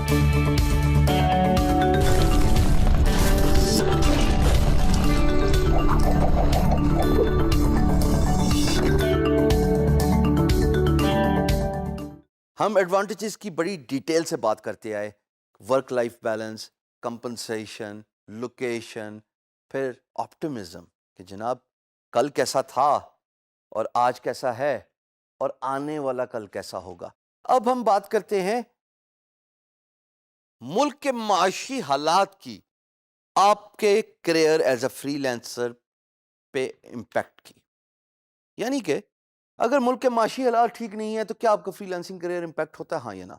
ہم ایڈوانٹیجز کی بڑی ڈیٹیل سے بات کرتے آئے، work life balance, compensation, location, پھر آپٹمزم کہ جناب کل کیسا تھا اور آج کیسا ہے اور آنے والا کل کیسا ہوگا۔ اب ہم بات کرتے ہیں ملک کے معاشی حالات کی آپ کے career as a free lancer پہ امپیکٹ کی، یعنی کہ اگر ملک کے معاشی حالات ٹھیک نہیں ہے تو کیا آپ کا فری لینسنگ کریئر امپیکٹ ہوتا ہے، ہاں یا نہ؟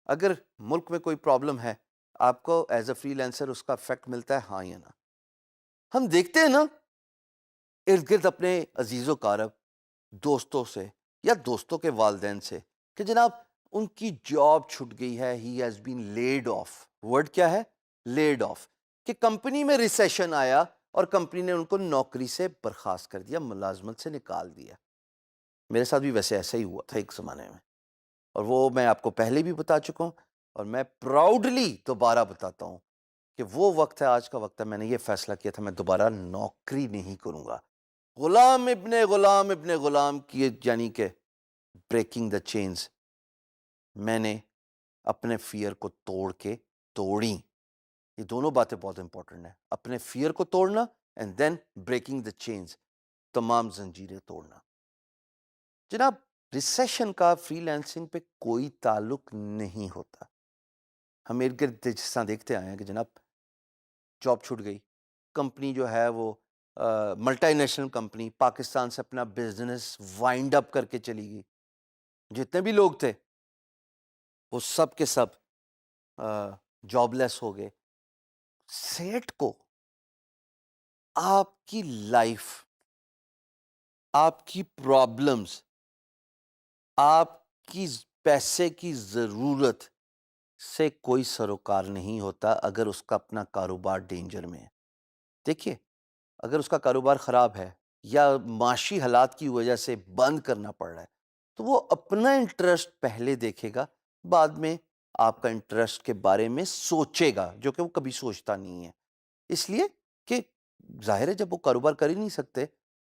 اگر ملک میں کوئی پرابلم ہے آپ کو ایز اے فری لینسر اس کا افیکٹ ملتا ہے، ہاں یا نہ؟ ہم دیکھتے ہیں نا ارد گرد اپنے عزیز و قارب دوستوں سے یا دوستوں کے والدین سے کہ جناب ان کی جاب چھوٹ گئی ہے، he has been lead of. Word کیا ہے؟ لیڈ آف، کہ کمپنی میں ریسیشن آیا اور کمپنی نے ان کو نوکری سے برخاست کر دیا، ملازمت سے نکال دیا۔ میرے ساتھ بھی ویسے ایسا ہی ہوا تھا ایک زمانے میں، اور وہ میں آپ کو پہلے بھی بتا چکا ہوں اور میں پراؤڈلی دوبارہ بتاتا ہوں کہ وہ وقت ہے، آج کا وقت ہے، میں نے یہ فیصلہ کیا تھا میں دوبارہ نوکری نہیں کروں گا۔ غلام ابن غلام ابن غلام کی، یعنی کہ بریکنگ دا چینز، میں نے اپنے فیئر کو توڑ کے توڑی۔ یہ دونوں باتیں بہت امپورٹنٹ ہیں، اپنے فیئر کو توڑنا and then breaking the chains, تمام زنجیریں توڑنا۔ جناب ریسیشن کا فری لینسنگ پہ کوئی تعلق نہیں ہوتا۔ ہم ارد گرد جس طرح دیکھتے آئے ہیں کہ جناب جاب چھوٹ گئی، کمپنی جو ہے وہ ملٹی نیشنل کمپنی پاکستان سے اپنا بزنس وائنڈ اپ کر کے چلی گئی، جتنے بھی لوگ تھے وہ سب کے سب جاب لیس ہو گئے۔ سیٹ کو آپ کی لائف، آپ کی پرابلمز، آپ کی پیسے کی ضرورت سے کوئی سروکار نہیں ہوتا اگر اس کا اپنا کاروبار ڈینجر میں ہے۔ دیکھیے اگر اس کا کاروبار خراب ہے یا معاشی حالات کی وجہ سے بند کرنا پڑ رہا ہے تو وہ اپنا انٹرسٹ پہلے دیکھے گا، بعد میں آپ کا انٹرسٹ کے بارے میں سوچے گا، جو کہ وہ کبھی سوچتا نہیں ہے۔ اس لیے کہ ظاہر ہے جب وہ کاروبار کر ہی نہیں سکتے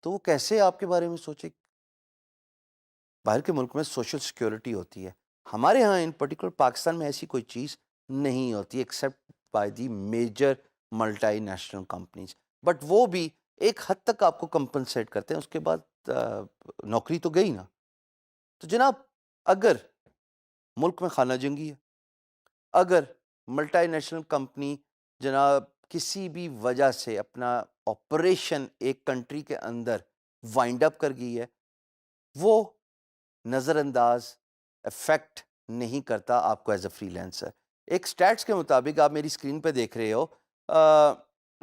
تو وہ کیسے آپ کے بارے میں سوچے؟ باہر کے ملک میں سوشل سیکیورٹی ہوتی ہے، ہمارے ہاں ان پرٹیکولر پاکستان میں ایسی کوئی چیز نہیں ہوتی except by the major multi national companies, but وہ بھی ایک حد تک آپ کو کمپنسیٹ کرتے ہیں، اس کے بعد نوکری تو گئی نا۔ تو جناب اگر ملک میں خانہ جنگی ہے، اگر ملٹی نیشنل کمپنی جناب کسی بھی وجہ سے اپنا آپریشن ایک کنٹری کے اندر وائنڈ اپ کر گئی ہے، وہ نظر انداز افیکٹ نہیں کرتا آپ کو ایز اے فری لینسر۔ ایک سٹیٹس کے مطابق آپ میری اسکرین پہ دیکھ رہے ہو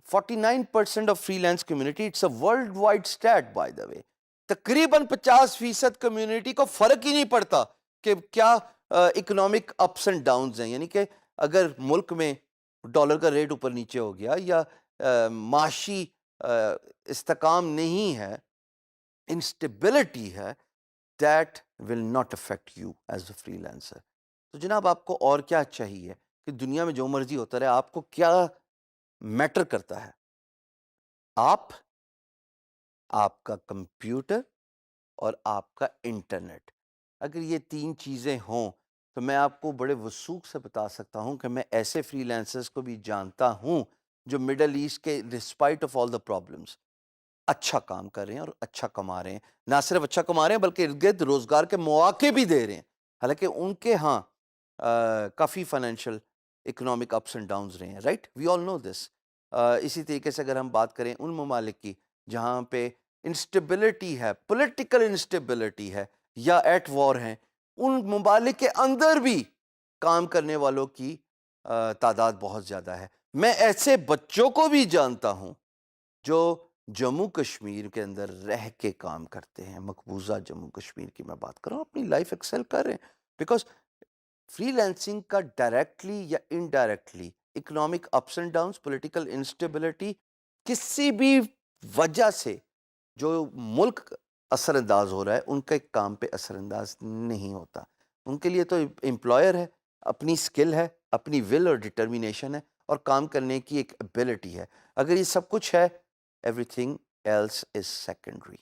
49% of freelance community, it's a worldwide stat by the way, تقریباً 50% کمیونٹی کو فرق ہی نہیں پڑتا کہ کیا اکنامک اپس اینڈ ڈاؤنز ہیں، یعنی کہ اگر ملک میں ڈالر کا ریٹ اوپر نیچے ہو گیا یا معاشی استحکام نہیں ہے، انسٹیبلٹی ہے، that will not affect you as a freelancer۔ تو جناب آپ کو اور کیا چاہیے کہ دنیا میں جو مرضی ہوتا رہے، آپ کو کیا میٹر کرتا ہے؟ آپ کا کمپیوٹر اور آپ کا انٹرنیٹ۔ اگر یہ تین چیزیں ہوں تو میں آپ کو بڑے وثوق سے بتا سکتا ہوں کہ میں ایسے فری لینسرز کو بھی جانتا ہوں جو مڈل ایسٹ کے despite of all the problems اچھا کام کر رہے ہیں اور اچھا کما رہے ہیں، نہ صرف اچھا کما رہے ہیں بلکہ ارد گرد روزگار کے مواقع بھی دے رہے ہیں، حالانکہ ان کے ہاں کافی financial economic ups and downs رہے ہیں، رائٹ، وی آل نو دس۔ اسی طریقے سے اگر ہم بات کریں ان ممالک کی جہاں پہ انسٹیبلٹی ہے، پولیٹیکل انسٹیبلٹی ہے یا ایٹ وار ہیں، ان ممالک کے اندر بھی کام کرنے والوں کی تعداد بہت زیادہ ہے۔ میں ایسے بچوں کو بھی جانتا ہوں جو جموں کشمیر کے اندر رہ کے کام کرتے ہیں، مقبوضہ جموں کشمیر کی میں بات کر رہا ہوں، اپنی لائف ایکسل کر رہے ہیں، بیکاز فری لینسنگ کا ڈائریکٹلی یا indirectly economic ups and downs, political instability, کسی بھی وجہ سے جو ملک اثر انداز ہو رہا ہے ان کے کام پہ اثر انداز نہیں ہوتا۔ ان کے لیے تو امپلائر ہے اپنی اسکل ہے، اپنی ول اور ڈٹرمینیشن ہے، اور کام کرنے کی ایک ابیلٹی ہے. اگر یہ سب کچھ ہے، everything else is secondary.